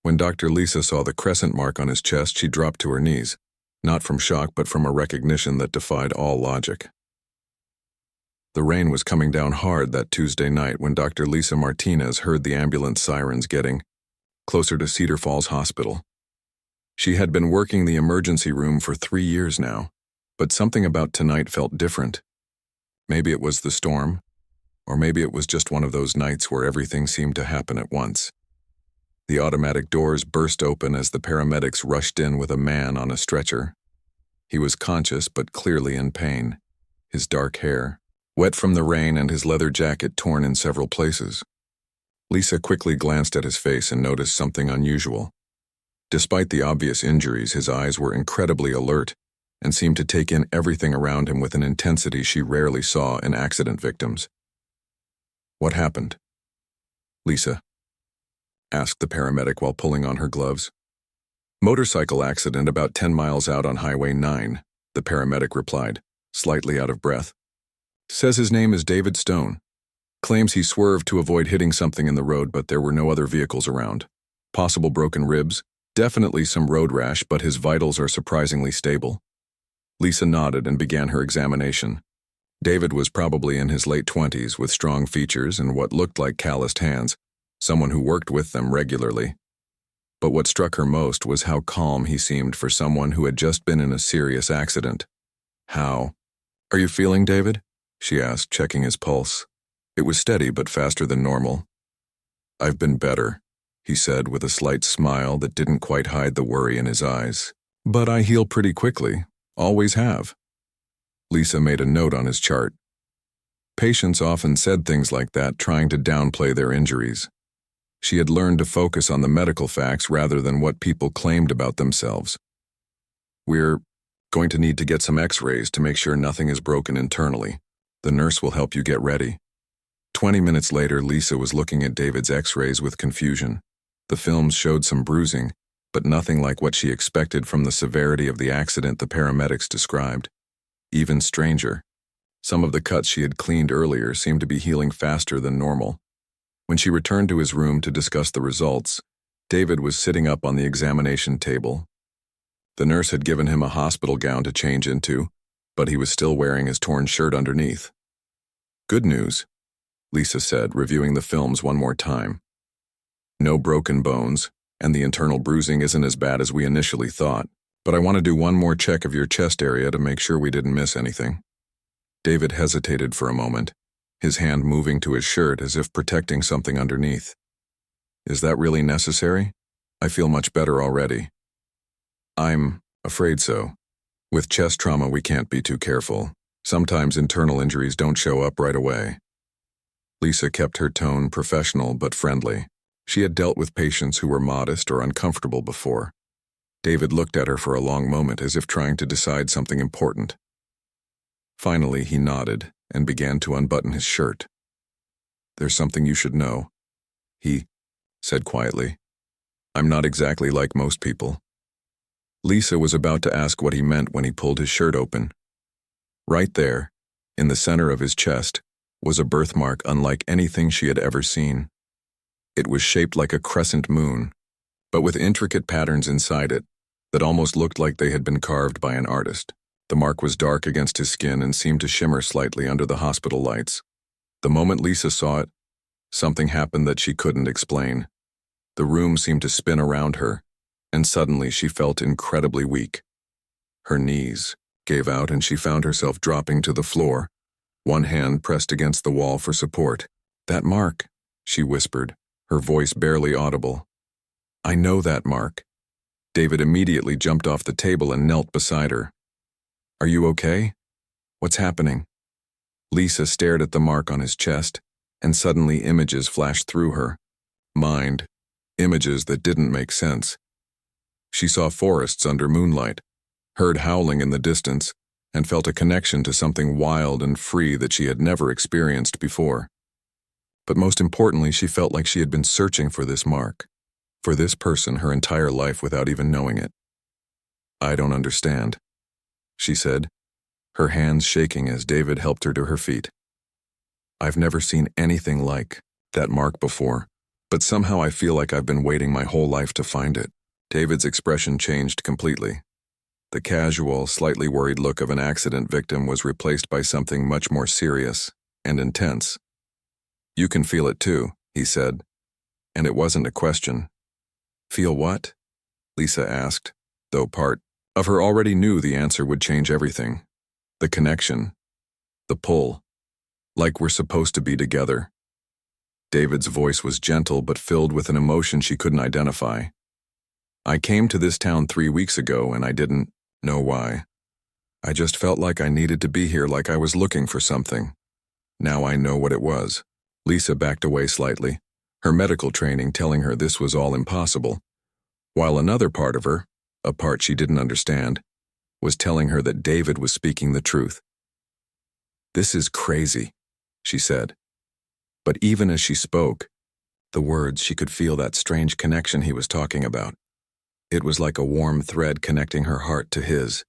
When Dr. Lisa saw the crescent mark on his chest, she dropped to her knees, not from shock but from a recognition that defied all logic. The rain was coming down hard that Tuesday night when Dr. Lisa Martinez heard the ambulance sirens getting closer to Cedar Falls Hospital. She had been working the emergency room for 3 years now, but something about tonight felt different. Maybe it was the storm, or maybe it was just one of those nights where everything seemed to happen at once. The automatic doors burst open as the paramedics rushed in with a man on a stretcher. He was conscious but clearly in pain, his dark hair wet from the rain and his leather jacket torn in several places. Lisa quickly glanced at his face and noticed something unusual. Despite the obvious injuries, his eyes were incredibly alert and seemed to take in everything around him with an intensity she rarely saw in accident victims. "What happened?" Lisa asked the paramedic while pulling on her gloves. "Motorcycle accident about 10 miles out on Highway 9, the paramedic replied, slightly out of breath. "Says his name is David Stone. Claims he swerved to avoid hitting something in the road, but there were no other vehicles around. Possible broken ribs, definitely some road rash, but his vitals are surprisingly stable." Lisa nodded and began her examination. David was probably in his late 20s with strong features and what looked like calloused hands, someone who worked with them regularly. But what struck her most was how calm he seemed for someone who had just been in a serious accident. "How are you feeling, David?" she asked, checking his pulse. It was steady but faster than normal. "I've been better," he said with a slight smile that didn't quite hide the worry in his eyes. "But I heal pretty quickly. Always have." Lisa made a note on his chart. Patients often said things like that, trying to downplay their injuries. She had learned to focus on the medical facts rather than what people claimed about themselves. "We're going to need to get some x-rays to make sure nothing is broken internally. The nurse will help you get ready." 20 minutes later, Lisa was looking at David's x-rays with confusion. The films showed some bruising, but nothing like what she expected from the severity of the accident the paramedics described. Even stranger, some of the cuts she had cleaned earlier seemed to be healing faster than normal. When she returned to his room to discuss the results, David was sitting up on the examination table. The nurse had given him a hospital gown to change into, but he was still wearing his torn shirt underneath. "Good news," Lisa said, reviewing the films one more time. "No broken bones, and the internal bruising isn't as bad as we initially thought, but I want to do one more check of your chest area to make sure we didn't miss anything." David hesitated for a moment, his hand moving to his shirt as if protecting something underneath. "Is that really necessary? I feel much better already." "I'm afraid so. With chest trauma, we can't be too careful. Sometimes internal injuries don't show up right away." Lisa kept her tone professional but friendly. She had dealt with patients who were modest or uncomfortable before. David looked at her for a long moment as if trying to decide something important. Finally, he nodded and began to unbutton his shirt. "There's something you should know," he said quietly. "I'm not exactly like most people." Lisa was about to ask what he meant when he pulled his shirt open. Right there, in the center of his chest, was a birthmark unlike anything she had ever seen. It was shaped like a crescent moon, but with intricate patterns inside it that almost looked like they had been carved by an artist. The mark was dark against his skin and seemed to shimmer slightly under the hospital lights. The moment Lisa saw it, something happened that she couldn't explain. The room seemed to spin around her, and suddenly she felt incredibly weak. Her knees gave out and she found herself dropping to the floor, one hand pressed against the wall for support. "That mark," she whispered, her voice barely audible. "I know that mark." David immediately jumped off the table and knelt beside her. "Are you okay? What's happening?" Lisa stared at the mark on his chest, and suddenly images flashed through her. Mind, images that didn't make sense. She saw forests under moonlight, heard howling in the distance, and felt a connection to something wild and free that she had never experienced before. But most importantly, she felt like she had been searching for this mark, for this person her entire life without even knowing it. "I don't understand," she said, her hands shaking as David helped her to her feet. "I've never seen anything like that mark before. But somehow I feel like I've been waiting my whole life to find it. David's expression changed completely. The casual, slightly worried look of an accident victim was replaced by something much more serious and intense. "You can feel it too," he said, and it wasn't a question. "Feel what?" Lisa asked, though part of her already knew the answer would change everything. The connection. The pull. Like we're supposed to be together. David's voice was gentle but filled with an emotion she couldn't identify. "I came to this town 3 weeks ago and I didn't know why. I just felt like I needed to be here, like I was looking for something. Now I know what it was." Lisa backed away slightly, her medical training telling her this was all impossible, while another part of her, a part she didn't understand, was telling her that David was speaking the truth. "This is crazy," she said. But even as she spoke, the words, she could feel that strange connection he was talking about. It was like a warm thread connecting her heart to his,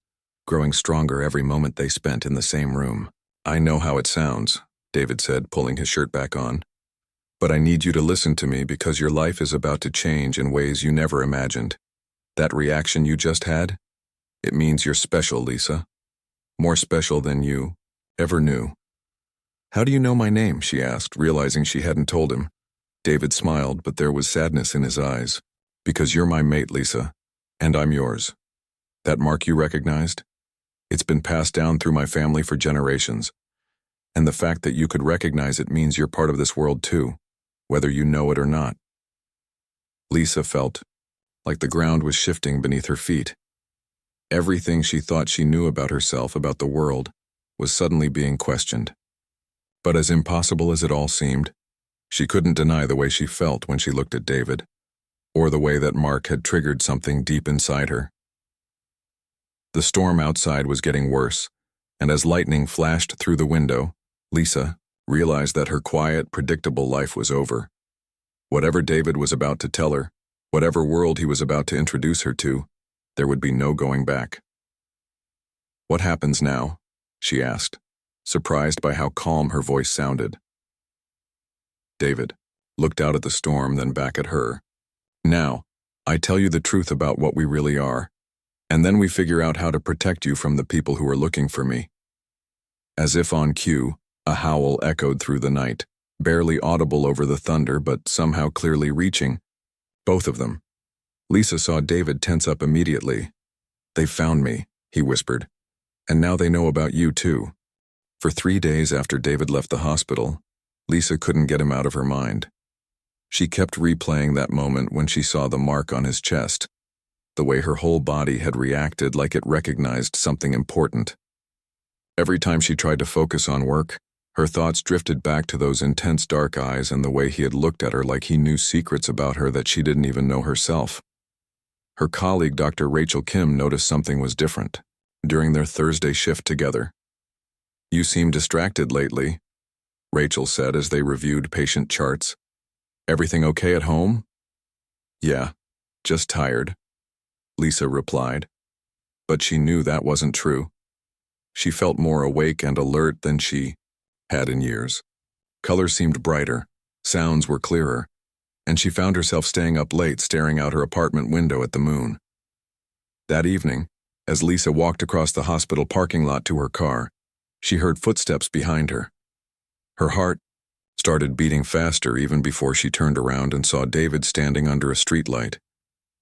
growing stronger every moment they spent in the same room. "I know how it sounds," David said, pulling his shirt back on. "But I need you to listen to me because your life is about to change in ways you never imagined. That reaction you just had, it means you're special, Lisa. More special than you ever knew." "How do you know my name?" she asked, realizing she hadn't told him. David smiled, but there was sadness in his eyes. "Because you're my mate, Lisa, and I'm yours. That mark you recognized? It's been passed down through my family for generations. And the fact that you could recognize it means you're part of this world too, whether you know it or not." Lisa felt like the ground was shifting beneath her feet. Everything she thought she knew about herself, about the world, was suddenly being questioned. But as impossible as it all seemed, she couldn't deny the way she felt when she looked at David, or the way that Mark had triggered something deep inside her. The storm outside was getting worse, and as lightning flashed through the window, Lisa realized that her quiet, predictable life was over. Whatever David was about to tell her, whatever world he was about to introduce her to, there would be no going back. "What happens now?" she asked, surprised by how calm her voice sounded. David looked out at the storm, then back at her. "Now, I tell you the truth about what we really are, and then we figure out how to protect you from the people who are looking for me." As if on cue, a howl echoed through the night, barely audible over the thunder but somehow clearly reaching both of them. Lisa saw David tense up immediately. "They found me," he whispered, "and now they know about you too." For 3 days after David left the hospital, Lisa couldn't get him out of her mind. She kept replaying that moment when she saw the mark on his chest, the way her whole body had reacted like it recognized something important. Every time she tried to focus on work, her thoughts drifted back to those intense dark eyes and the way he had looked at her like he knew secrets about her that she didn't even know herself. Her colleague, Dr. Rachel Kim, noticed something was different during their Thursday shift together. "You seem distracted lately," Rachel said as they reviewed patient charts. "Everything okay at home?" "Yeah, just tired," Lisa replied. But she knew that wasn't true. She felt more awake and alert than she had in years. Colors seemed brighter, sounds were clearer, and she found herself staying up late staring out her apartment window at the moon. That evening, as Lisa walked across the hospital parking lot to her car, she heard footsteps behind her. Her heart started beating faster even before she turned around and saw David standing under a streetlight.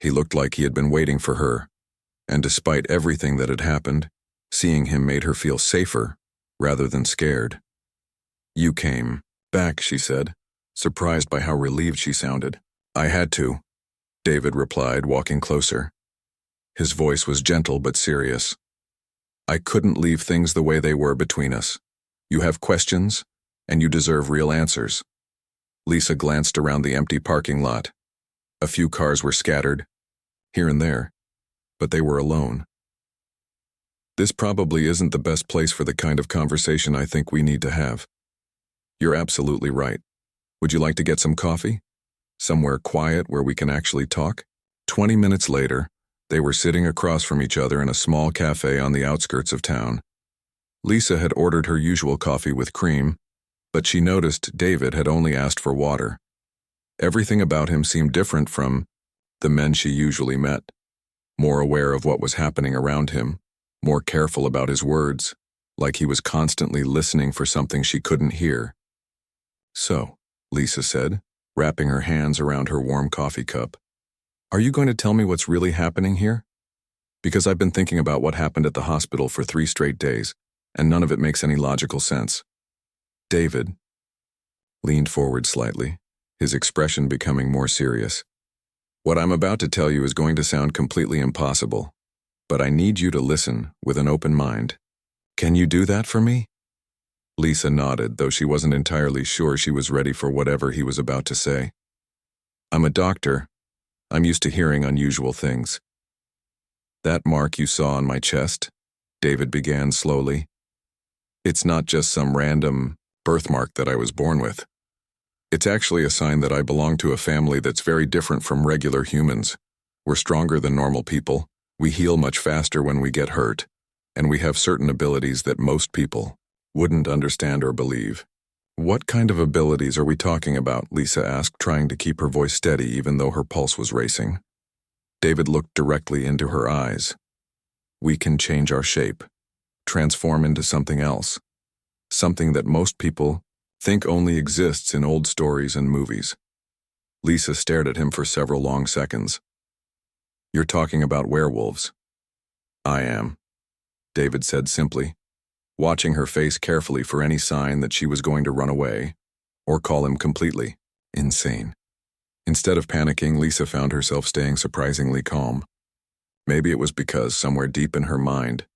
He looked like he had been waiting for her, and despite everything that had happened, seeing him made her feel safer rather than scared. "You came back," she said, surprised by how relieved she sounded. "I had to," David replied, walking closer. His voice was gentle but serious. "I couldn't leave things the way they were between us. You have questions, and you deserve real answers." Lisa glanced around the empty parking lot. A few cars were scattered, here and there, but they were alone. "This probably isn't the best place for the kind of conversation I think we need to have." "You're absolutely right. Would you like to get some coffee? Somewhere quiet where we can actually talk?" 20 minutes later, they were sitting across from each other in a small cafe on the outskirts of town. Lisa had ordered her usual coffee with cream, but she noticed David had only asked for water. Everything about him seemed different from the men she usually met, more aware of what was happening around him, more careful about his words, like he was constantly listening for something she couldn't hear. "So," Lisa said, wrapping her hands around her warm coffee cup, "are you going to tell me what's really happening here? Because I've been thinking about what happened at the hospital for 3 straight days, and none of it makes any logical sense." David leaned forward slightly, his expression becoming more serious. "What I'm about to tell you is going to sound completely impossible, but I need you to listen with an open mind. Can you do that for me?" Lisa nodded, though she wasn't entirely sure she was ready for whatever he was about to say. "I'm a doctor. I'm used to hearing unusual things. That mark you saw on my chest," David began slowly, "it's not just some random birthmark that I was born with. It's actually a sign that I belong to a family that's very different from regular humans. We're stronger than normal people, we heal much faster when we get hurt, and we have certain abilities that most people wouldn't understand or believe." "What kind of abilities are we talking about?" Lisa asked, trying to keep her voice steady even though her pulse was racing. David looked directly into her eyes. "We can change our shape, transform into something else, something that most people think only exists in old stories and movies." Lisa stared at him for several long seconds. "You're talking about werewolves." "I am," David said simply, watching her face carefully for any sign that she was going to run away or call him completely insane. Instead of panicking, Lisa found herself staying surprisingly calm. Maybe it was because, somewhere deep in her mind,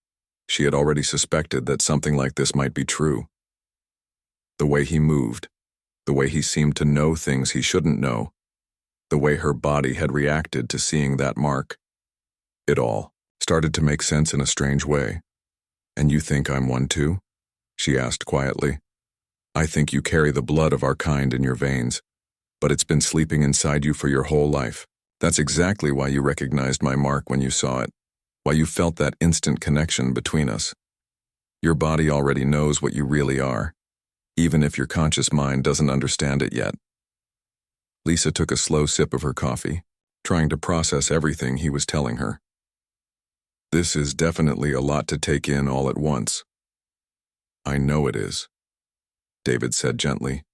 she had already suspected that something like this might be true. The way he moved, the way he seemed to know things he shouldn't know, the way her body had reacted to seeing that mark. It all started to make sense in a strange way. "And you think I'm one too?" she asked quietly. "I think you carry the blood of our kind in your veins, but it's been sleeping inside you for your whole life. That's exactly why you recognized my mark when you saw it, why you felt that instant connection between us. Your body already knows what you really are, even if your conscious mind doesn't understand it yet." Lisa took a slow sip of her coffee, trying to process everything he was telling her. "This is definitely a lot to take in all at once." "I know it is," David said gently.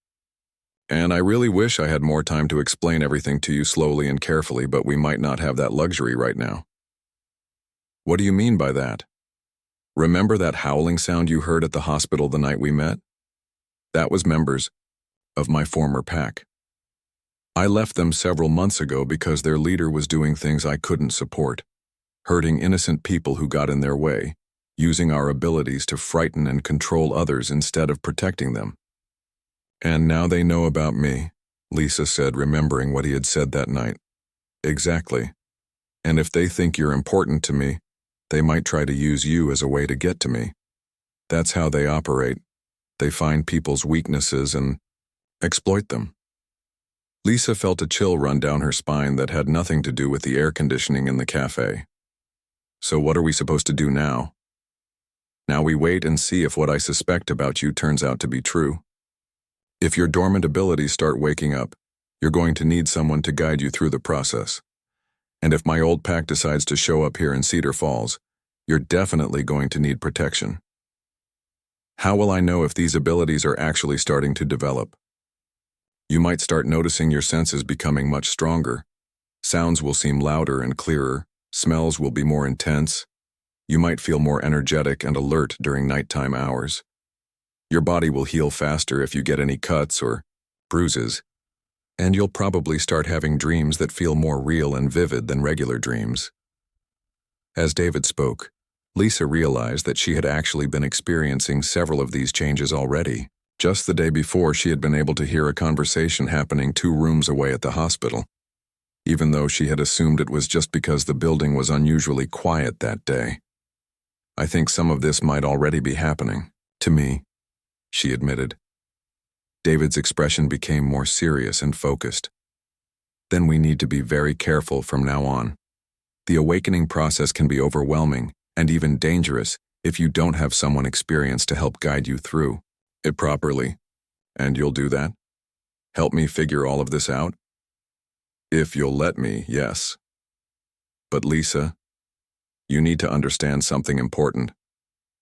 "And I really wish I had more time to explain everything to you slowly and carefully, but we might not have that luxury right now." "What do you mean by that? Remember that howling sound you heard at the hospital the night we met? That was members of my former pack. I left them several months ago because their leader was doing things I couldn't support, hurting innocent people who got in their way, using our abilities to frighten and control others instead of protecting them. And now they know about me," Lisa said, remembering what he had said that night. "Exactly. And if they think you're important to me, they might try to use you as a way to get to me. That's how they operate. They find people's weaknesses and exploit them." Lisa felt a chill run down her spine that had nothing to do with the air conditioning in the cafe. "So what are we supposed to do now?" "Now we wait and see if what I suspect about you turns out to be true. If your dormant abilities start waking up, you're going to need someone to guide you through the process. And if my old pack decides to show up here in Cedar Falls, you're definitely going to need protection. How will I know if these abilities are actually starting to develop? You might start noticing your senses becoming much stronger. Sounds will seem louder and clearer, smells will be more intense. You might feel more energetic and alert during nighttime hours. Your body will heal faster if you get any cuts or bruises, and you'll probably start having dreams that feel more real and vivid than regular dreams." As David spoke, Lisa realized that she had actually been experiencing several of these changes already. Just the day before, she had been able to hear a conversation happening 2 rooms away at the hospital, even though she had assumed it was just because the building was unusually quiet that day. "I think some of this might already be happening to me," she admitted. David's expression became more serious and focused. "Then we need to be very careful from now on. The awakening process can be overwhelming and even dangerous if you don't have someone experienced to help guide you through it properly. And you'll do that? Help me figure all of this out?" If you'll let me, yes. But Lisa, you need to understand something important.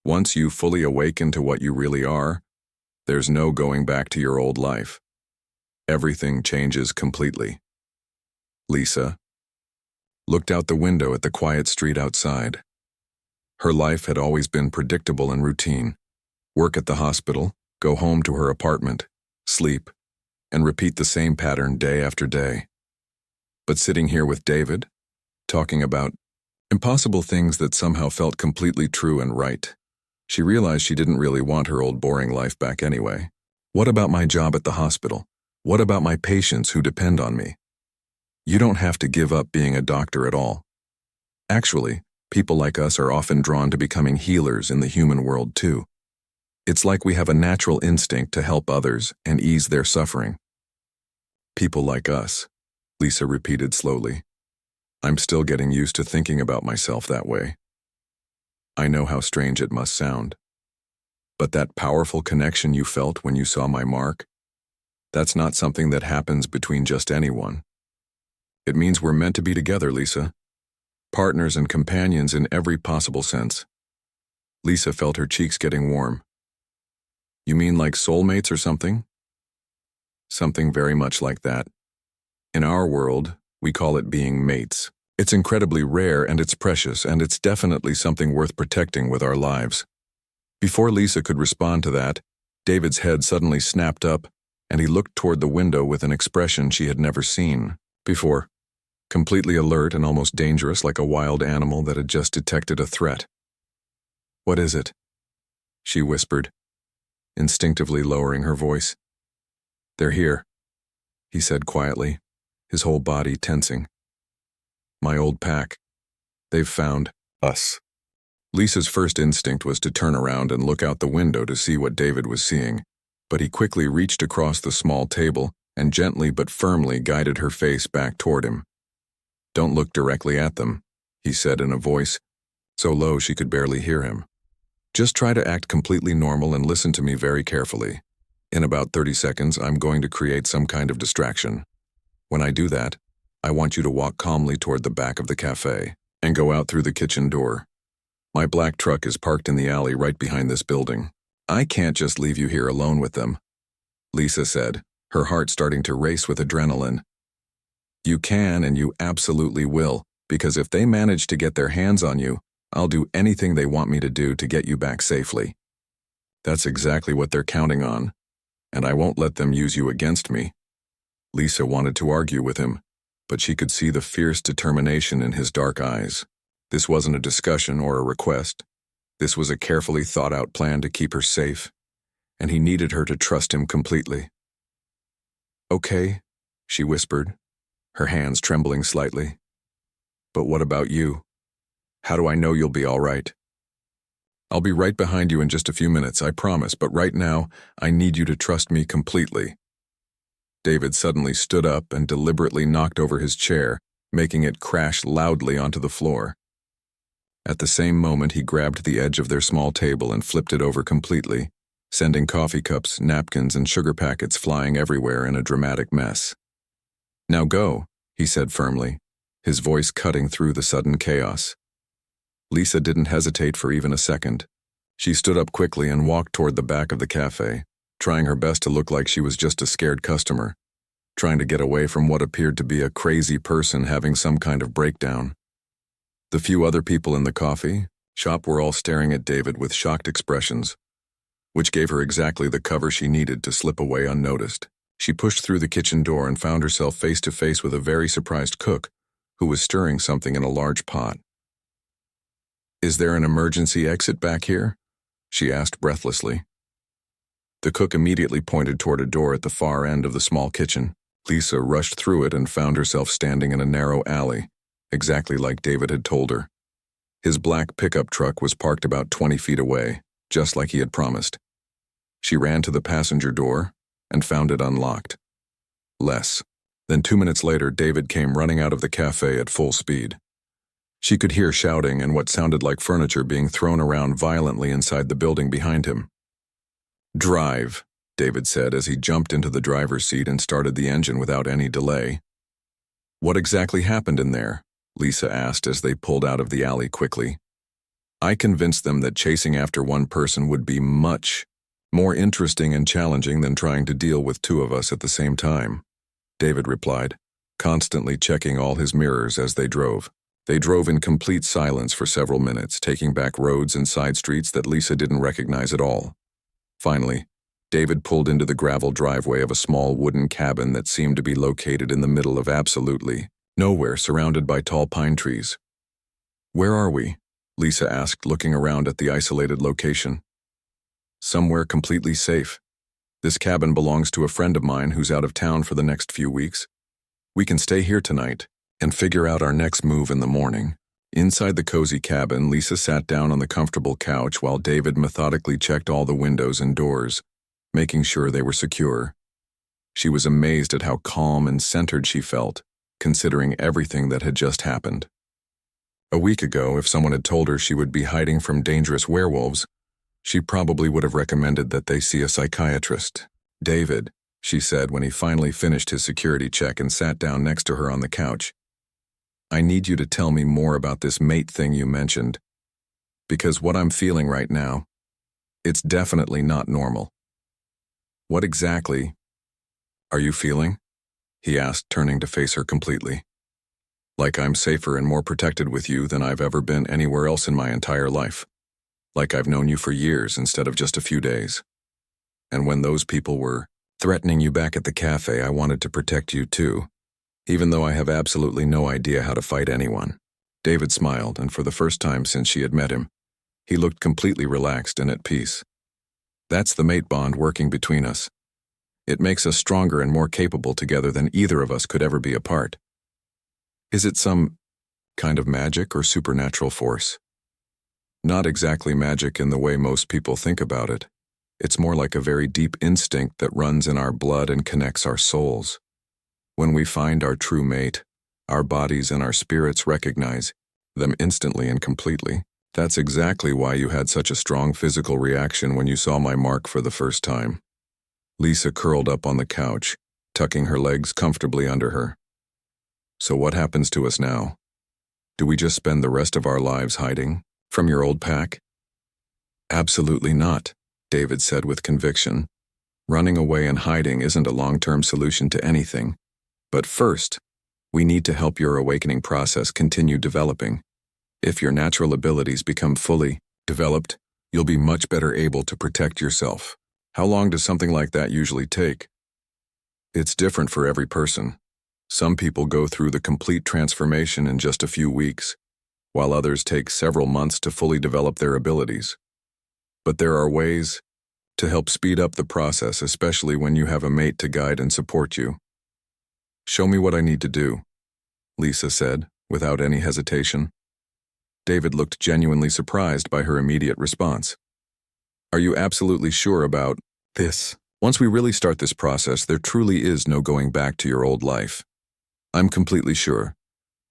Once you fully awaken to what you really are, there's no going back to your old life. Everything changes completely. Lisa looked out the window at the quiet street outside. Her life had always been predictable and routine. Work at the hospital, go home to her apartment, sleep, and repeat the same pattern day after day. But sitting here with David, talking about impossible things that somehow felt completely true and right, she realized she didn't really want her old boring life back anyway. What about my job at the hospital? What about my patients who depend on me? You don't have to give up being a doctor at all. Actually, people like us are often drawn to becoming healers in the human world too. It's like we have a natural instinct to help others and ease their suffering. People like us, Lisa repeated slowly. I'm still getting used to thinking about myself that way. I know how strange it must sound. But that powerful connection you felt when you saw my mark, that's not something that happens between just anyone. It means we're meant to be together, Lisa. Partners and companions in every possible sense. Lisa felt her cheeks getting warm. You mean like soulmates or something? Something very much like that. In our world, we call it being mates. It's incredibly rare and it's precious, and it's definitely something worth protecting with our lives. Before Lisa could respond to that, David's head suddenly snapped up, and he looked toward the window with an expression she had never seen before. Completely alert and almost dangerous, like a wild animal that had just detected a threat. What is it? She whispered, instinctively lowering her voice. They're here, he said quietly, his whole body tensing. My old pack. They've found us. Lisa's first instinct was to turn around and look out the window to see what David was seeing, but he quickly reached across the small table and gently but firmly guided her face back toward him. Don't look directly at them, he said in a voice so low she could barely hear him. Just try to act completely normal and listen to me very carefully. In about 30 seconds, I'm going to create some kind of distraction. When I do that, I want you to walk calmly toward the back of the cafe and go out through the kitchen door. My black truck is parked in the alley right behind this building. I can't just leave you here alone with them, Lisa said, her heart starting to race with adrenaline. You can and you absolutely will, because if they manage to get their hands on you, I'll do anything they want me to do to get you back safely. That's exactly what they're counting on, and I won't let them use you against me. Lisa wanted to argue with him, but she could see the fierce determination in his dark eyes. This wasn't a discussion or a request. This was a carefully thought-out plan to keep her safe, and he needed her to trust him completely. Okay, she whispered, her hands trembling slightly. But what about you? How do I know you'll be all right? I'll be right behind you in just a few minutes, I promise, but right now, I need you to trust me completely. David suddenly stood up and deliberately knocked over his chair, making it crash loudly onto the floor. At the same moment, he grabbed the edge of their small table and flipped it over completely, sending coffee cups, napkins, and sugar packets flying everywhere in a dramatic mess. Now go, he said firmly, his voice cutting through the sudden chaos. Lisa didn't hesitate for even a second. She stood up quickly and walked toward the back of the cafe, trying her best to look like she was just a scared customer, trying to get away from what appeared to be a crazy person having some kind of breakdown. The few other people in the coffee shop were all staring at David with shocked expressions, which gave her exactly the cover she needed to slip away unnoticed. She pushed through the kitchen door and found herself face to face with a very surprised cook who was stirring something in a large pot. Is there an emergency exit back here? She asked breathlessly. The cook immediately pointed toward a door at the far end of the small kitchen. Lisa rushed through it and found herself standing in a narrow alley, exactly like David had told her. His black pickup truck was parked about 20 feet away, just like he had promised. She ran to the passenger door and found it unlocked. Less than 2 minutes later, David came running out of the cafe at full speed. She could hear shouting and what sounded like furniture being thrown around violently inside the building behind him. Drive, David said as he jumped into the driver's seat and started the engine without any delay. "What exactly happened in there?" Lisa asked as they pulled out of the alley quickly. I convinced them that chasing after one person would be much more interesting and challenging than trying to deal with two of us at the same time, David replied, constantly checking all his mirrors as they drove. They drove in complete silence for several minutes, taking back roads and side streets that Lisa didn't recognize at all. Finally, David pulled into the gravel driveway of a small wooden cabin that seemed to be located in the middle of absolutely nowhere, surrounded by tall pine trees. "Where are we?" Lisa asked, looking around at the isolated location. "Somewhere completely safe. This cabin belongs to a friend of mine who's out of town for the next few weeks. We can stay here tonight and figure out our next move in the morning." Inside the cozy cabin, Lisa sat down on the comfortable couch while David methodically checked all the windows and doors, making sure they were secure. She was amazed at how calm and centered she felt, considering everything that had just happened. A week ago, if someone had told her she would be hiding from dangerous werewolves, she probably would have recommended that they see a psychiatrist. "David," she said when he finally finished his security check and sat down next to her on the couch, "I need you to tell me more about this mate thing you mentioned, because what I'm feeling right now, it's definitely not normal." "What exactly are you feeling?" he asked, turning to face her completely. "Like I'm safer and more protected with you than I've ever been anywhere else in my entire life. Like I've known you for years instead of just a few days. And when those people were threatening you back at the cafe, I wanted to protect you too, even though I have absolutely no idea how to fight anyone." David smiled, and for the first time since she had met him, he looked completely relaxed and at peace. "That's the mate bond working between us. It makes us stronger and more capable together than either of us could ever be apart. Is it some kind of magic or supernatural force?" "Not exactly magic in the way most people think about it. It's more like a very deep instinct that runs in our blood and connects our souls. When we find our true mate, our bodies and our spirits recognize them instantly and completely. That's exactly why you had such a strong physical reaction when you saw my mark for the first time." Lisa curled up on the couch, tucking her legs comfortably under her. "So what happens to us now? Do we just spend the rest of our lives hiding from your old pack?" "Absolutely not," David said with conviction. "Running away and hiding isn't a long-term solution to anything. But first, we need to help your awakening process continue developing. If your natural abilities become fully developed, you'll be much better able to protect yourself." "How long does something like that usually take?" "It's different for every person. Some people go through the complete transformation in just a few weeks, while others take several months to fully develop their abilities. But there are ways to help speed up the process, especially when you have a mate to guide and support you." "Show me what I need to do," Lisa said, without any hesitation. David looked genuinely surprised by her immediate response. "Are you absolutely sure about this? Once we really start this process, there truly is no going back to your old life." "I'm completely sure.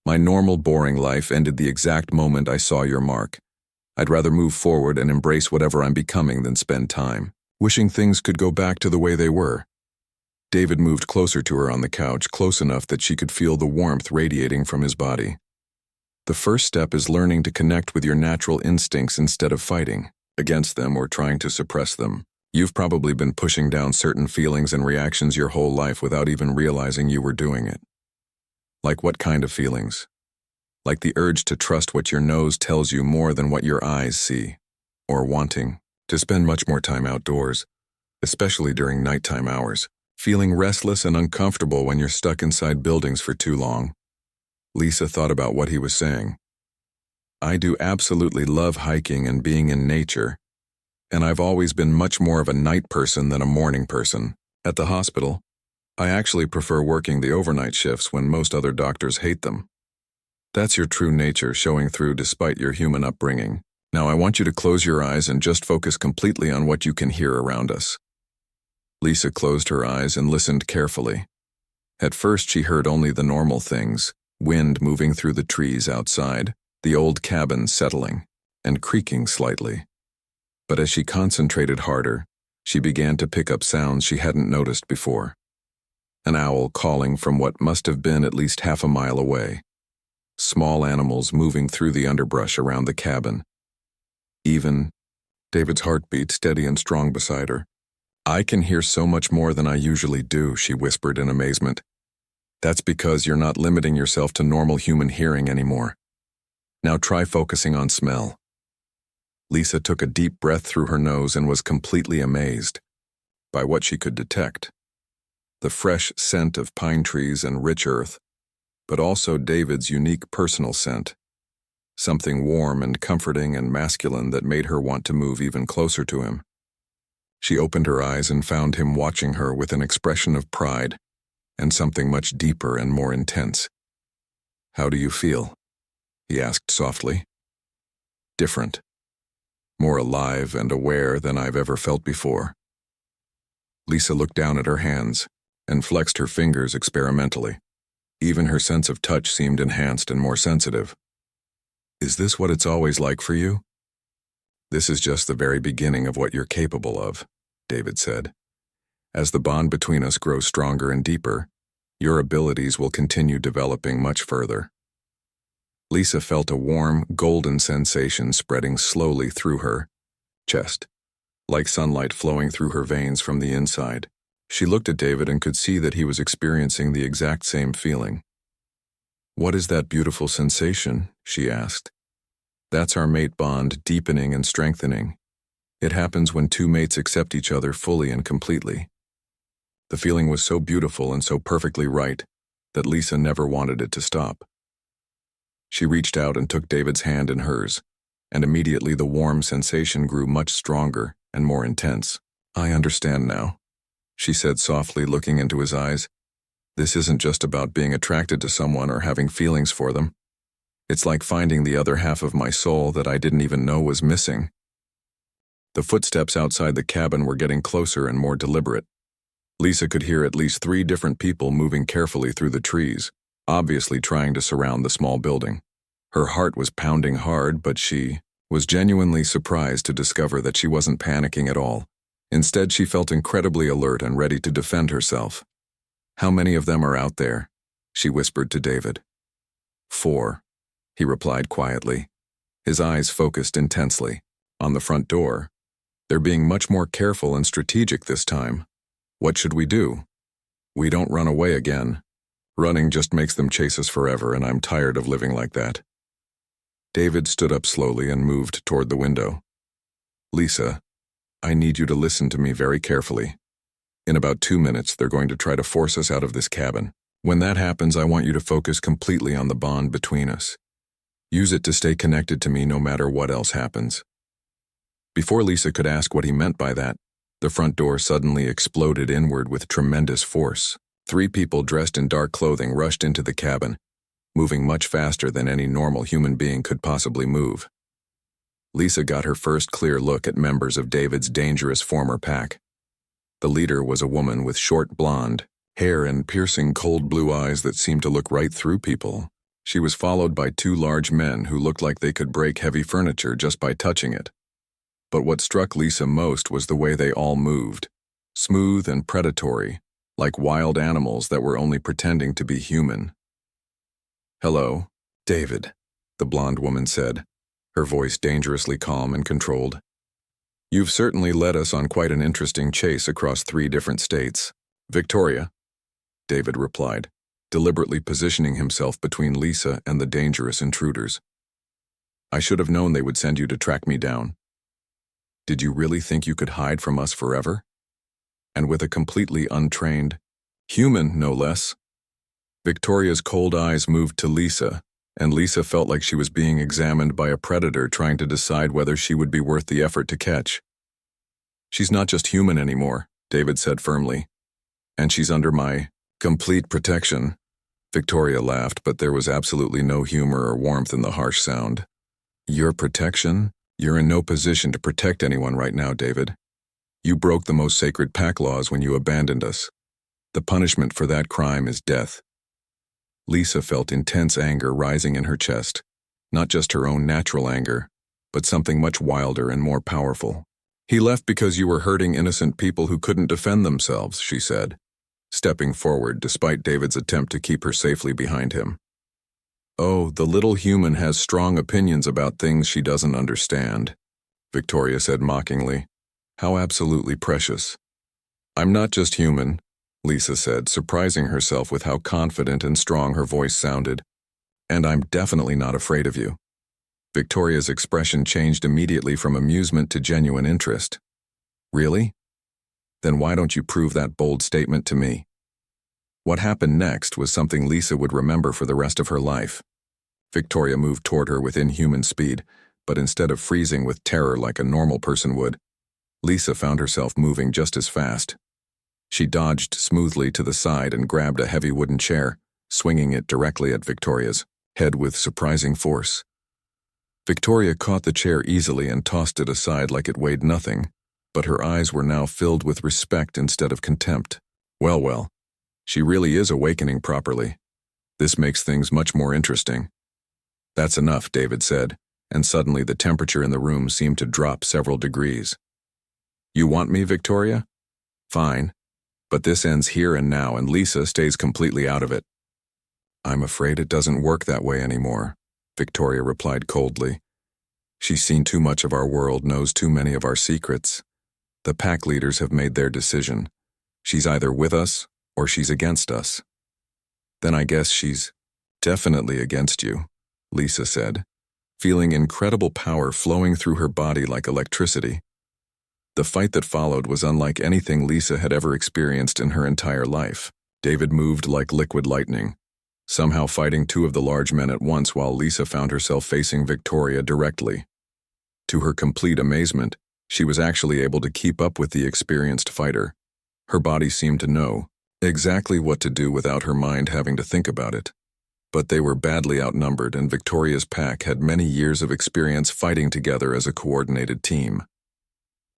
My normal, boring life ended the exact moment I saw your mark. I'd rather move forward and embrace whatever I'm becoming than spend time wishing things could go back to the way they were." David moved closer to her on the couch, close enough that she could feel the warmth radiating from his body. "The first step is learning to connect with your natural instincts instead of fighting against them or trying to suppress them. You've probably been pushing down certain feelings and reactions your whole life without even realizing you were doing it." "Like what kind of feelings?" "Like the urge to trust what your nose tells you more than what your eyes see, or wanting to spend much more time outdoors, especially during nighttime hours. Feeling restless and uncomfortable when you're stuck inside buildings for too long." Lisa thought about what he was saying. "I do absolutely love hiking and being in nature, and I've always been much more of a night person than a morning person. At the hospital, I actually prefer working the overnight shifts when most other doctors hate them. That's your true nature showing through despite your human upbringing. Now I want you to close your eyes and just focus completely on what you can hear around us." Lisa closed her eyes and listened carefully. At first she heard only the normal things: wind moving through the trees outside, the old cabin settling, and creaking slightly. But as she concentrated harder, she began to pick up sounds she hadn't noticed before. an owl calling from what must have been at least half a mile away. Small animals moving through the underbrush around the cabin. Even David's heartbeat steady and strong beside her. "I can hear so much more than I usually do," she whispered in amazement. "That's because you're not limiting yourself to normal human hearing anymore. Now try focusing on smell." Lisa took a deep breath through her nose and was completely amazed by what she could detect. The fresh scent of pine trees and rich earth, but also David's unique personal scent. Something warm and comforting and masculine that made her want to move even closer to him. She opened her eyes and found him watching her with an expression of pride and something much deeper and more intense. "How do you feel?" he asked softly. "Different. More alive and aware than I've ever felt before." Lisa looked down at her hands and flexed her fingers experimentally. Even her sense of touch seemed enhanced and more sensitive. "Is this what it's always like for you?" "This is just the very beginning of what you're capable of," David said. "As the bond between us grows stronger and deeper, your abilities will continue developing much further." Lisa felt a warm, golden sensation spreading slowly through her chest, like sunlight flowing through her veins from the inside. She looked at David and could see that he was experiencing the exact same feeling. "What is that beautiful sensation?" she asked. "That's our mate bond deepening and strengthening. It happens when two mates accept each other fully and completely." The feeling was so beautiful and so perfectly right that Lisa never wanted it to stop. She reached out and took David's hand in hers, and immediately the warm sensation grew much stronger and more intense. "I understand now," she said softly, looking into his eyes. "This isn't just about being attracted to someone or having feelings for them. It's like finding the other half of my soul that I didn't even know was missing." The footsteps outside the cabin were getting closer and more deliberate. Lisa could hear at least 3 different people moving carefully through the trees, obviously trying to surround the small building. Her heart was pounding hard, but she was genuinely surprised to discover that she wasn't panicking at all. Instead, she felt incredibly alert and ready to defend herself. "How many of them are out there?" she whispered to David. 4, he replied quietly, his eyes focused intensely on the front door. "They're being much more careful and strategic this time. What should we do?" "We don't run away again. Running just makes them chase us forever, and I'm tired of living like that." David stood up slowly and moved toward the window. "Lisa, I need you to listen to me very carefully. In about 2 minutes, they're going to try to force us out of this cabin. When that happens, I want you to focus completely on the bond between us. Use it to stay connected to me no matter what else happens." Before Lisa could ask what he meant by that, the front door suddenly exploded inward with tremendous force. 3 people dressed in dark clothing rushed into the cabin, moving much faster than any normal human being could possibly move. Lisa got her first clear look at members of David's dangerous former pack. The leader was a woman with short blonde hair and piercing cold blue eyes that seemed to look right through people. She was followed by 2 large men who looked like they could break heavy furniture just by touching it. But what struck Lisa most was the way they all moved, smooth and predatory, like wild animals that were only pretending to be human. "Hello, David," the blonde woman said, her voice dangerously calm and controlled. "You've certainly led us on quite an interesting chase across 3 different states." "Victoria," David replied, deliberately positioning himself between Lisa and the dangerous intruders. "I should have known they would send you to track me down. Did you really think you could hide from us forever?" And with a completely untrained human, no less. Victoria's cold eyes moved to Lisa, and Lisa felt like she was being examined by a predator trying to decide whether she would be worth the effort to catch. "She's not just human anymore," David said firmly. "And she's under my complete protection." Victoria laughed, but there was absolutely no humor or warmth in the harsh sound. "Your protection? You're in no position to protect anyone right now, David. You broke the most sacred pack laws when you abandoned us. The punishment for that crime is death." Lisa felt intense anger rising in her chest, not just her own natural anger, but something much wilder and more powerful. "He left because you were hurting innocent people who couldn't defend themselves," she said. stepping forward despite David's attempt to keep her safely behind him. "Oh, the little human has strong opinions about things she doesn't understand," Victoria said mockingly. "How absolutely precious." "I'm not just human," Lisa said, surprising herself with how confident and strong her voice sounded. "And I'm definitely not afraid of you." Victoria's expression changed immediately from amusement to genuine interest. "Really? Then why don't you prove that bold statement to me?" What happened next was something Lisa would remember for the rest of her life. Victoria moved toward her with inhuman speed, but instead of freezing with terror like a normal person would, Lisa found herself moving just as fast. She dodged smoothly to the side and grabbed a heavy wooden chair, swinging it directly at Victoria's head with surprising force. Victoria caught the chair easily and tossed it aside like it weighed nothing, but her eyes were now filled with respect instead of contempt. Well, she really is awakening properly. This makes things much more interesting." "That's enough," David said, and suddenly the temperature in the room seemed to drop several degrees. "You want me, Victoria? Fine. But this ends here and now, and Lisa stays completely out of it." "I'm afraid it doesn't work that way anymore," Victoria replied coldly. "She's seen too much of our world, knows too many of our secrets. The pack leaders have made their decision. She's either with us or she's against us." "Then I guess she's definitely against you," Lisa said, feeling incredible power flowing through her body like electricity. The fight that followed was unlike anything Lisa had ever experienced in her entire life. David moved like liquid lightning, somehow fighting two of the large men at once while Lisa found herself facing Victoria directly. To her complete amazement, she was actually able to keep up with the experienced fighter. Her body seemed to know exactly what to do without her mind having to think about it. But they were badly outnumbered, and Victoria's pack had many years of experience fighting together as a coordinated team.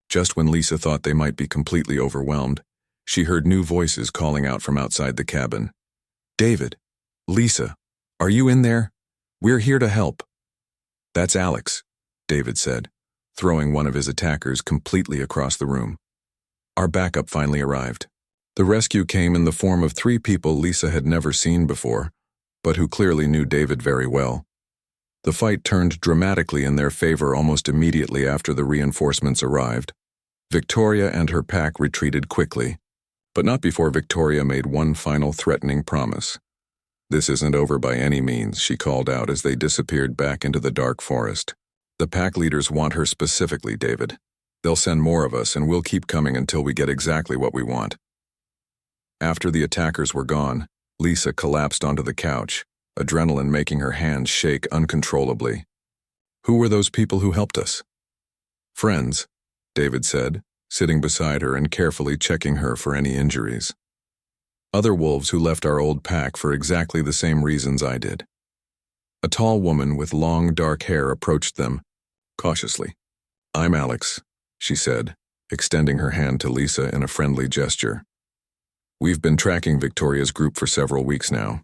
Just when Lisa thought they might be completely overwhelmed, she heard new voices calling out from outside the cabin. "David, Lisa, are you in there? We're here to help." "That's Alex," David said, throwing one of his attackers completely across the room. "Our backup finally arrived." The rescue came in the form of 3 people Lisa had never seen before, but who clearly knew David very well. The fight turned dramatically in their favor almost immediately after the reinforcements arrived. Victoria and her pack retreated quickly, but not before Victoria made one final threatening promise. "This isn't over by any means," she called out as they disappeared back into the dark forest. "The pack leaders want her specifically, David. They'll send more of us, and we'll keep coming until we get exactly what we want." After the attackers were gone, Lisa collapsed onto the couch, adrenaline making her hands shake uncontrollably. "Who were those people who helped us?" "Friends," David said, sitting beside her and carefully checking her for any injuries. "Other wolves who left our old pack for exactly the same reasons I did." A tall woman with long, dark hair approached them, cautiously. "I'm Alex," she said, extending her hand to Lisa in a friendly gesture. "We've been tracking Victoria's group for several weeks now.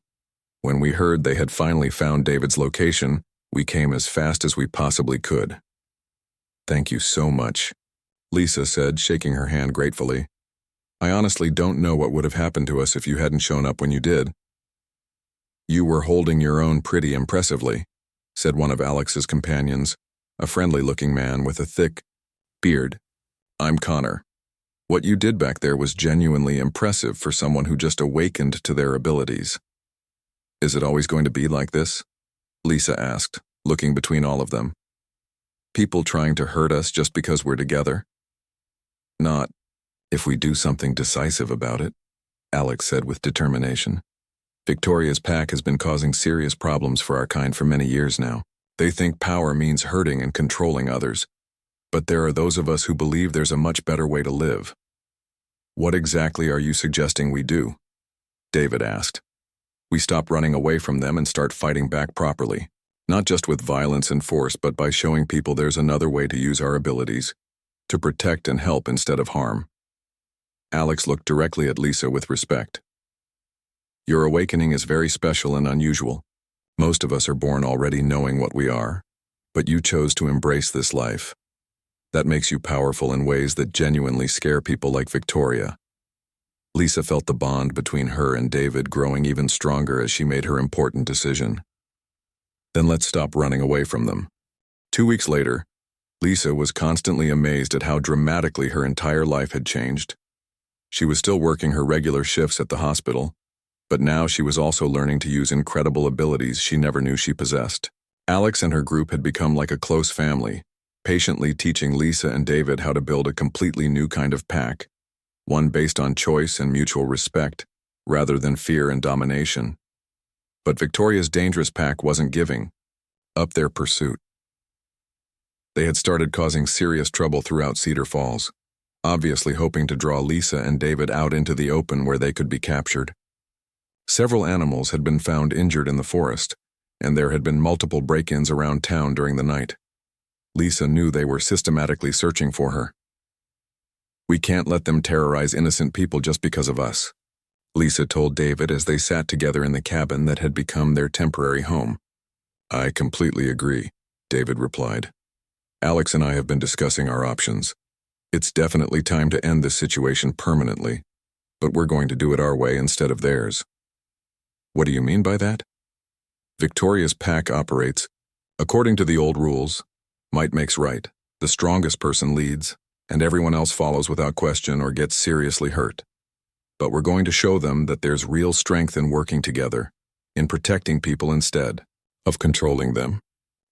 When we heard they had finally found David's location, we came as fast as we possibly could." "Thank you so much," Lisa said, shaking her hand gratefully. "I honestly don't know what would have happened to us if you hadn't shown up when you did." "You were holding your own pretty impressively," said one of Alex's companions, a friendly-looking man with a thick beard. "I'm Connor. What you did back there was genuinely impressive for someone who just awakened to their abilities." "Is it always going to be like this?" Lisa asked, looking between all of them. "People trying to hurt us just because we're together?" "Not if we do something decisive about it," Alex said with determination. "Victoria's pack has been causing serious problems for our kind for many years now. They think power means hurting and controlling others. But there are those of us who believe there's a much better way to live." "What exactly are you suggesting we do?" David asked. "We stop running away from them and start fighting back properly. Not just with violence and force, but by showing people there's another way to use our abilities, to protect and help instead of harm." Alex looked directly at Lisa with respect. "Your awakening is very special and unusual. Most of us are born already knowing what we are, but you chose to embrace this life. That makes you powerful in ways that genuinely scare people like Victoria. Lisa felt the bond between her and David growing even stronger as she made her important decision. Then let's stop running away from them. 2 weeks later, Lisa was constantly amazed at how dramatically her entire life had changed. She was still working her regular shifts at the hospital, but now she was also learning to use incredible abilities she never knew she possessed. Alex and her group had become like a close family, patiently teaching Lisa and David how to build a completely new kind of pack, one based on choice and mutual respect, rather than fear and domination. But Victoria's dangerous pack wasn't giving up their pursuit. They had started causing serious trouble throughout Cedar Falls, obviously hoping to draw Lisa and David out into the open where they could be captured. Several animals had been found injured in the forest, and there had been multiple break-ins around town during the night. Lisa knew they were systematically searching for her. "We can't let them terrorize innocent people just because of us," Lisa told David as they sat together in the cabin that had become their temporary home. "I completely agree," David replied. "Alex and I have been discussing our options. It's definitely time to end this situation permanently, but we're going to do it our way instead of theirs." "What do you mean by that?" "Victoria's pack operates according to the old rules. Might makes right. The strongest person leads, and everyone else follows without question or gets seriously hurt. But we're going to show them that there's real strength in working together, in protecting people instead of controlling them."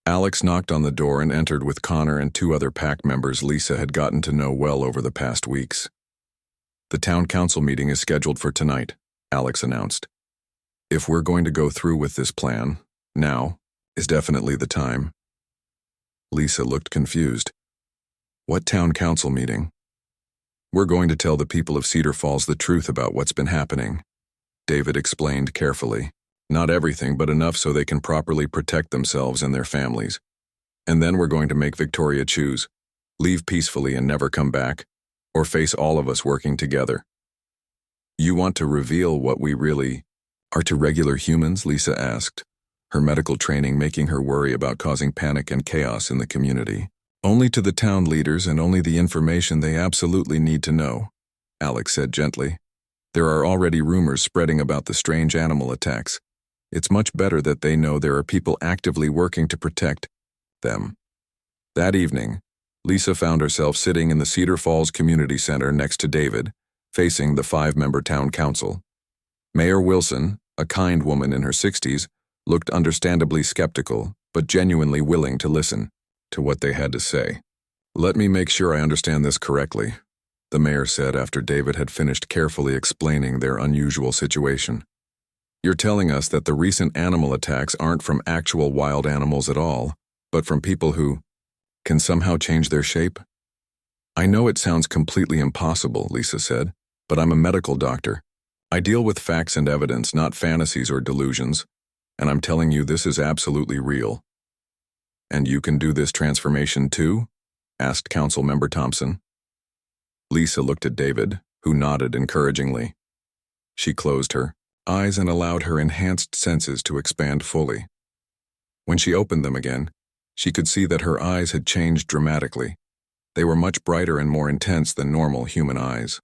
Alex knocked on the door and entered with Connor and 2 other pack members Lisa had gotten to know well over the past weeks. "The town council meeting is scheduled for tonight," Alex announced. "If we're going to go through with this plan, now is definitely the time." Lisa looked confused. "What town council meeting?" "We're going to tell the people of Cedar Falls the truth about what's been happening," David explained carefully. "Not everything, but enough so they can properly protect themselves and their families. And then we're going to make Victoria choose, leave peacefully and never come back, or face all of us working together." "You want to reveal what we really are to regular humans?" Lisa asked, her medical training making her worry about causing panic and chaos in the community. "Only to the town leaders and only the information they absolutely need to know," Alex said gently. "There are already rumors spreading about the strange animal attacks. It's much better that they know there are people actively working to protect them." That evening, Lisa found herself sitting in the Cedar Falls Community Center next to David, facing the 5-member town council. Mayor Wilson, a kind woman in her 60s, looked understandably skeptical, but genuinely willing to listen to what they had to say. "Let me make sure I understand this correctly," the mayor said after David had finished carefully explaining their unusual situation. "You're telling us that the recent animal attacks aren't from actual wild animals at all, but from people who can somehow change their shape?" "I know it sounds completely impossible," Lisa said, "but I'm a medical doctor. I deal with facts and evidence, not fantasies or delusions, and I'm telling you this is absolutely real." "And you can do this transformation too?" asked Councilmember Thompson. Lisa looked at David, who nodded encouragingly. She closed her eyes and allowed her enhanced senses to expand fully. When she opened them again, she could see that her eyes had changed dramatically. They were much brighter and more intense than normal human eyes.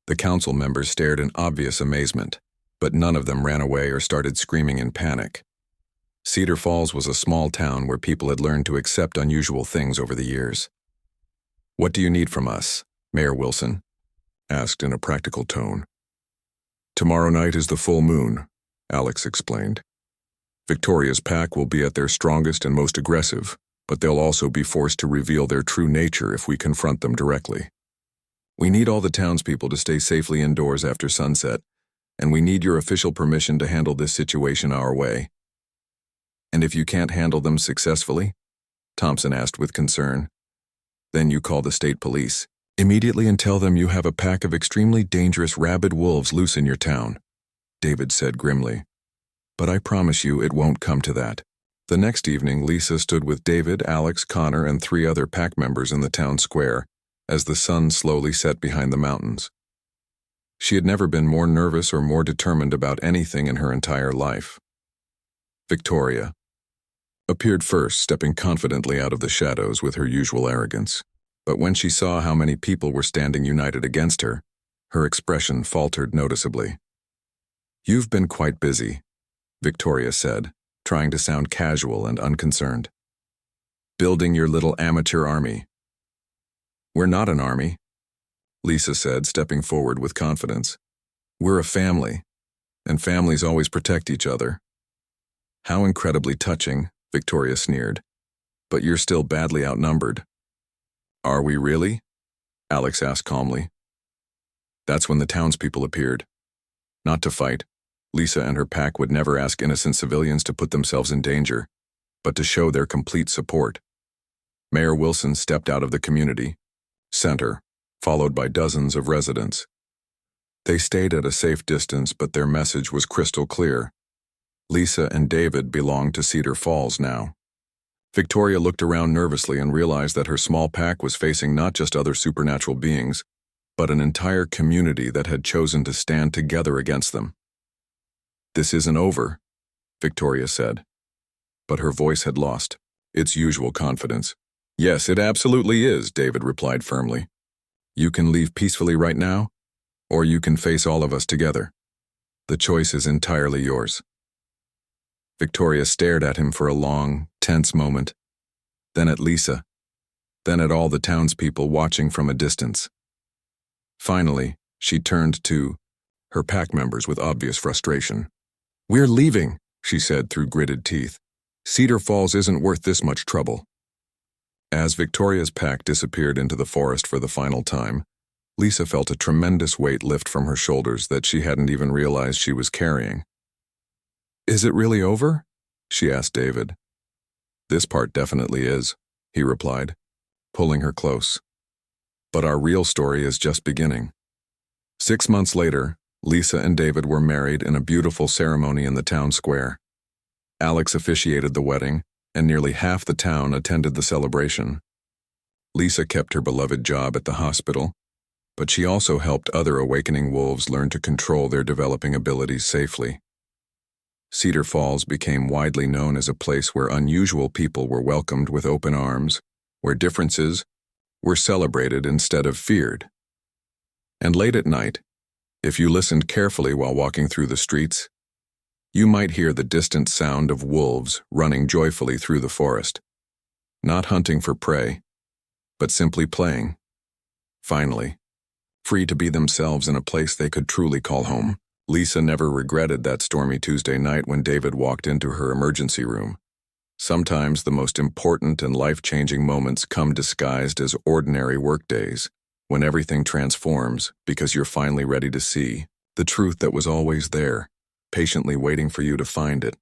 The council members stared in obvious amazement, but none of them ran away or started screaming in panic. Cedar Falls was a small town where people had learned to accept unusual things over the years. "What do you need from us?" Mayor Wilson asked in a practical tone. "Tomorrow night is the full moon," Alex explained. "Victoria's pack will be at their strongest and most aggressive, but they'll also be forced to reveal their true nature if we confront them directly. We need all the townspeople to stay safely indoors after sunset, and we need your official permission to handle this situation our way." "And if you can't handle them successfully?" Thompson asked with concern. "Then you call the state police immediately and tell them you have a pack of extremely dangerous rabid wolves loose in your town," David said grimly. "But I promise you it won't come to that." The next evening, Lisa stood with David, Alex, Connor, and 3 other pack members in the town square as the sun slowly set behind the mountains. She had never been more nervous or more determined about anything in her entire life. Victoria appeared first, stepping confidently out of the shadows with her usual arrogance. But when she saw how many people were standing united against her, Her expression faltered noticeably. "You've been quite busy," Victoria said, trying to sound casual and unconcerned. "Building your little amateur army." "We're not an army," Lisa said, stepping forward with confidence. "We're a family, and families always protect each other." "How incredibly touching," Victoria sneered. "But you're still badly outnumbered." "Are we really?" Alex asked calmly. That's when the townspeople appeared. Not to fight. Lisa and her pack would never ask innocent civilians to put themselves in danger, but to show their complete support. Mayor Wilson stepped out of the community center, followed by dozens of residents. They stayed at a safe distance, but their message was crystal clear. Lisa and David belonged to Cedar Falls now. Victoria looked around nervously and realized that her small pack was facing not just other supernatural beings, but an entire community that had chosen to stand together against them. "This isn't over," Victoria said, but her voice had lost its usual confidence. "Yes, it absolutely is," David replied firmly. "You can leave peacefully right now, or you can face all of us together. The choice is entirely yours." Victoria stared at him for a long, tense moment, then at Lisa, then at all the townspeople watching from a distance. Finally, she turned to her pack members with obvious frustration. "We're leaving," she said through gritted teeth. "Cedar Falls isn't worth this much trouble." As Victoria's pack disappeared into the forest for the final time, Lisa felt a tremendous weight lift from her shoulders that she hadn't even realized she was carrying. "Is it really over?" she asked David. "This part definitely is," he replied, pulling her close. "But our real story is just beginning." 6 months later, Lisa and David were married in a beautiful ceremony in the town square. Alex officiated the wedding, and nearly half the town attended the celebration. Lisa kept her beloved job at the hospital, but she also helped other awakening wolves learn to control their developing abilities safely. Cedar Falls became widely known as a place where unusual people were welcomed with open arms, where differences were celebrated instead of feared. And late at night, if you listened carefully while walking through the streets, you might hear the distant sound of wolves running joyfully through the forest, not hunting for prey, but simply playing. Finally, free to be themselves in a place they could truly call home. Lisa never regretted that stormy Tuesday night when David walked into her emergency room. Sometimes the most important and life-changing moments come disguised as ordinary workdays, when everything transforms because you're finally ready to see the truth that was always there, patiently waiting for you to find it.